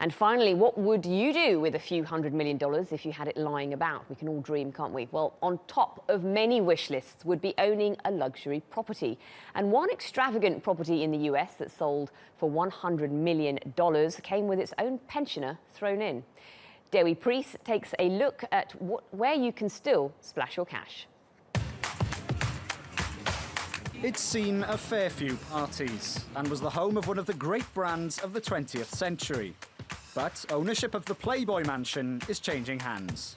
And finally, what would you do with a few $100 million if you had it lying about? We can all dream, can't we? Well, on top of many wish lists would be owning a luxury property. And one extravagant property in the US that sold for $100 million came with its own pensioner thrown in. Dewi Preece takes a look at where you can still splash your cash. It's seen a fair few parties and was the home of one of the great brands of the 20th century. But ownership of the Playboy Mansion is changing hands.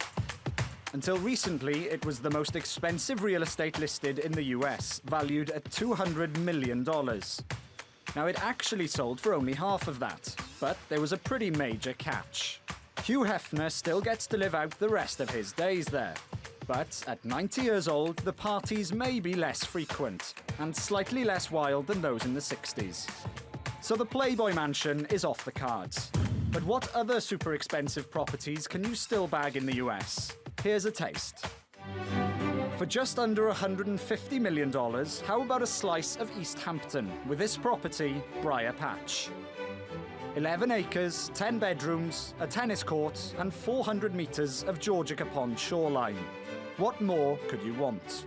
Until recently, it was the most expensive real estate listed in the US, valued at $200 million. Now, it actually sold for only half of that, but there was a pretty major catch. Hugh Hefner still gets to live out the rest of his days there. But at 90 years old, the parties may be less frequent and slightly less wild than those in the 60s. So the Playboy Mansion is off the cards. But what other super expensive properties can you still bag in the US? Here's a taste. For just under $150 million, how about a slice of East Hampton with this property, Briar Patch? 11 acres, 10 bedrooms, a tennis court, and 400 metres of Georgia Pond shoreline. What more could you want?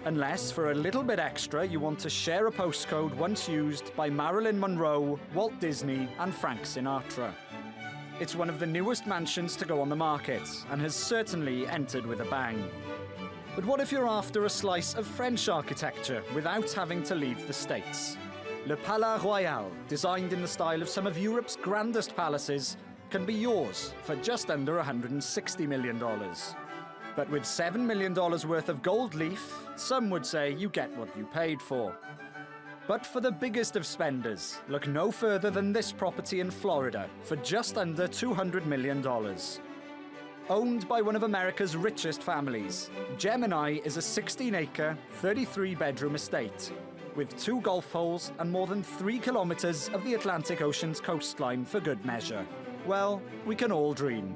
Unless, for a little bit extra, you want to share a postcode once used by Marilyn Monroe, Walt Disney, and Frank Sinatra. It's one of the newest mansions to go on the market, and has certainly entered with a bang. But what if you're after a slice of French architecture without having to leave the States? Le Palais Royal, designed in the style of some of Europe's grandest palaces, can be yours for just under $160 million. But with $7 million worth of gold leaf, some would say you get what you paid for. But for the biggest of spenders, look no further than this property in Florida for just under $200 million. Owned by one of America's richest families, Gemini is a 16-acre, 33-bedroom estate with 2 golf holes and more than 3 kilometers of the Atlantic Ocean's coastline for good measure. Well, we can all dream.